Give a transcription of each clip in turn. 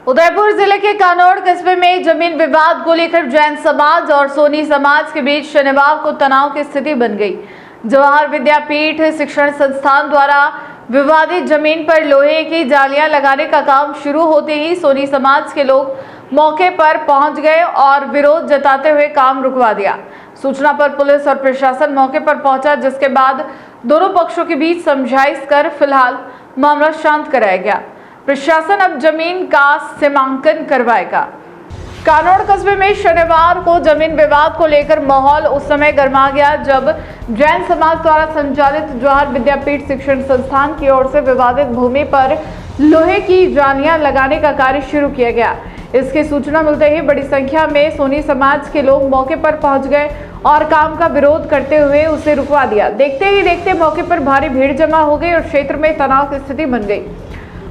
उदयपुर जिले के कानौड़ कस्बे में जमीन विवाद को लेकर जैन समाज और सोनी समाज के बीच शनिवार को तनाव की स्थिति बन गई। जवाहर विद्यापीठ शिक्षण संस्थान द्वारा विवादित जमीन पर लोहे की जालियां लगाने का काम शुरू होते ही सोनी समाज के लोग मौके पर पहुंच गए और विरोध जताते हुए काम रुकवा दिया। सूचना पर पुलिस और प्रशासन मौके पर पहुंचा, जिसके बाद दोनों पक्षों के बीच समझाइश कर फिलहाल मामला शांत कराया गया। प्रशासन अब जमीन का सीमांकन करवाएगा। कानौड़ कस्बे में शनिवार को जमीन विवाद को लेकर माहौल उस समय गर्मा गया जब जैन समाज द्वारा संचालित जवाहर विद्यापीठ शिक्षण संस्थान की ओर से विवादित भूमि पर लोहे की जालियां लगाने का कार्य शुरू किया गया। इसकी सूचना मिलते ही बड़ी संख्या में सोनी समाज के लोग मौके पर पहुंच गए और काम का विरोध करते हुए उसे रुकवा दिया। देखते ही देखते मौके पर भारी भीड़ जमा हो गई और क्षेत्र में तनाव की स्थिति बन गई।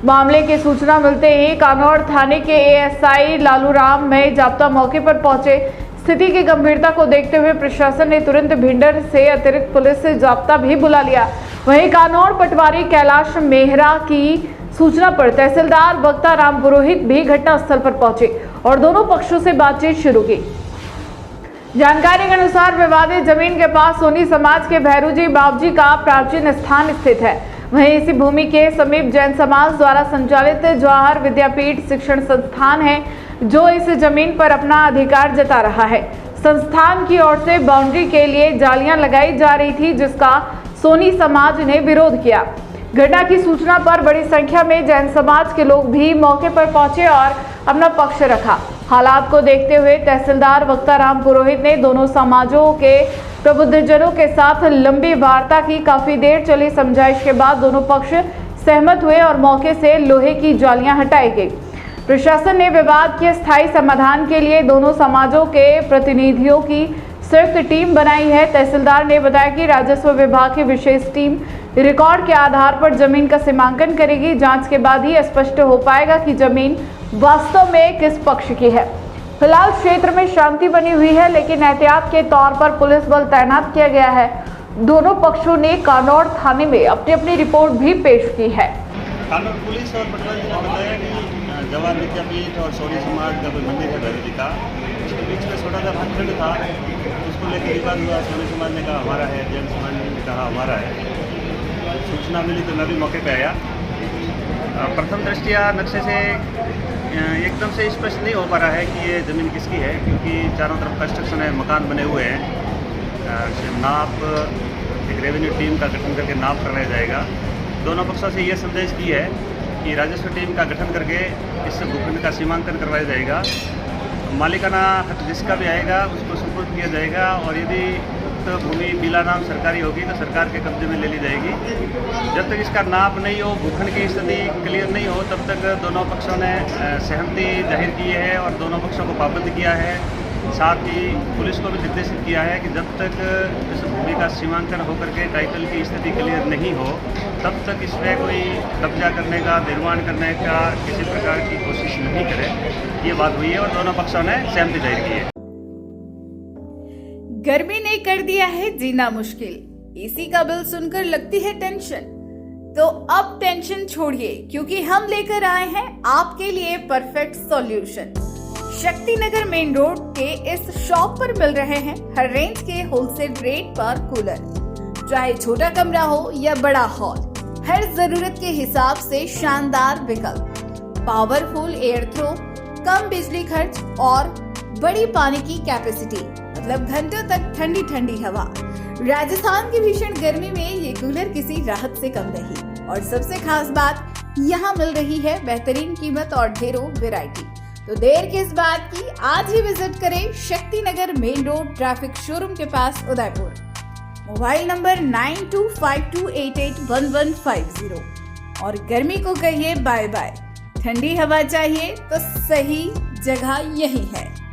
मामले की सूचना मिलते ही कानौड़ थाने के एएसआई लालूराम में जाप्ता मौके पर पहुंचे। स्थिति की गंभीरता को देखते हुए प्रशासन ने तुरंत भिंडर से अतिरिक्त पुलिस से जाप्ता भी बुला लिया। वहीं कानौड़ पटवारी कैलाश मेहरा की सूचना पर तहसीलदार वक्ता राम पुरोहित भी घटनास्थल पर पहुंचे और दोनों पक्षों से बातचीत शुरू की। जानकारी के अनुसार विवादित जमीन के पास सोनी समाज के भैरूजी बाबूजी का प्राचीन स्थान स्थित है। वहीं इसी भूमि के समीप जैन समाज द्वारा संचालित जवाहर विद्यापीठ शिक्षण संस्थान है, जो इस जमीन पर अपना अधिकार जता रहा है। संस्थान की ओर से बाउंड्री के लिए जालियां लगाई जा रही थी, जिसका सोनी समाज ने विरोध किया। घटना की सूचना पर बड़ी संख्या में जैन समाज के लोग भी मौके पर पहुंचे और अपना पक्ष रखा। हालात को देखते हुए तहसीलदार वक्ता राम पुरोहित ने दोनों समाजों के प्रबुद्धजनों के साथ लंबी वार्ता की। काफी देर चली समझाइश के बाद दोनों पक्ष सहमत हुए और मौके से लोहे की जालियां हटाई गई। प्रशासन ने विवाद के स्थायी समाधान के लिए दोनों समाजों के प्रतिनिधियों की संयुक्त टीम बनाई है। तहसीलदार ने बताया कि राजस्व विभाग की विशेष टीम रिकॉर्ड के आधार पर जमीन का सीमांकन करेगी। जांच के बाद ही स्पष्ट हो पाएगा कि जमीन वास्तव में किस पक्ष की है। फिलहाल क्षेत्र में शांति बनी हुई है, लेकिन एहतियात के तौर पर पुलिस बल तैनात किया गया है। दोनों पक्षों ने कानौड़ थाने में अपनी अपनी रिपोर्ट भी पेश की है। कानौड़ पुलिस और पटवारी ने बताया कि जवाहर विद्यापीठ और सोनी समाज का कोई मंदिर है भैरूजी का, उसके बीच में छोटा सा भूखंड था, उसको लेकर विवाद हुआ। सोनी समाज ने कहा हमारा है, जैन समाज ने कहा हमारा है। सूचना मिली तो मैं भी मौके पे आया। प्रथम दृष्टिया नक्शे से एकदम से स्पष्ट नहीं हो पा रहा है कि ये ज़मीन किसकी है, क्योंकि चारों तरफ कंस्ट्रक्शन है, मकान बने हुए हैं। नाप एक रेवेन्यू टीम का गठन करके नाप करवाया जाएगा। दोनों पक्षों से ये संदेश की है कि राजस्व टीम का गठन करके इस भूखंड का सीमांकन करवाया जाएगा। मालिकाना हक जिसका भी आएगा उसको सुपुर्द किया जाएगा और यदि तो भूमि बिला नाम सरकारी होगी तो सरकार के कब्जे में ले ली जाएगी। जब तक इसका नाप नहीं हो, भूखंड की स्थिति क्लियर नहीं हो, तब तक दोनों पक्षों ने सहमति जाहिर की है और दोनों पक्षों को पाबंद किया है। साथ ही पुलिस को भी निर्देशित किया है कि जब तक इस भूमि का सीमांकन होकर के टाइटल की स्थिति क्लियर नहीं हो, तब तक इस पर कोई कब्जा करने का, निर्माण करने का किसी प्रकार की कोशिश नहीं करे। ये बात हुई है और दोनों पक्षों ने सहमति जाहिर की है। गर्मी ने कर दिया है जीना मुश्किल। एसी का बिल सुनकर लगती है टेंशन, तो अब टेंशन छोड़िए, क्योंकि हम लेकर आए हैं आपके लिए perfect solution. Shakti Nagar main road के इस शॉप पर मिल रहे हैं हर रेंज के होलसेल रेट पर कूलर। चाहे छोटा कमरा हो या बड़ा हॉल, हर जरूरत के हिसाब से शानदार विकल्प, पावरफुल एयर थ्रो, कम बिजली खर्च और बड़ी पानी की कैपेसिटी, मतलब घंटों तक ठंडी ठंडी हवा। राजस्थान की भीषण गर्मी में ये कूलर किसी राहत से कम नहीं। और सबसे खास बात, यहाँ मिल रही है बेहतरीन कीमत और ढेरों वैरायटी। तो देर किस बात की, आज ही विजिट करें Shakti Nagar main road traffic showroom के पास उदयपुर। Mobile number 9252881150। और गर्मी को कहिए बाय बाय। ठंडी हवा चाहिए तो सही जगह यही है।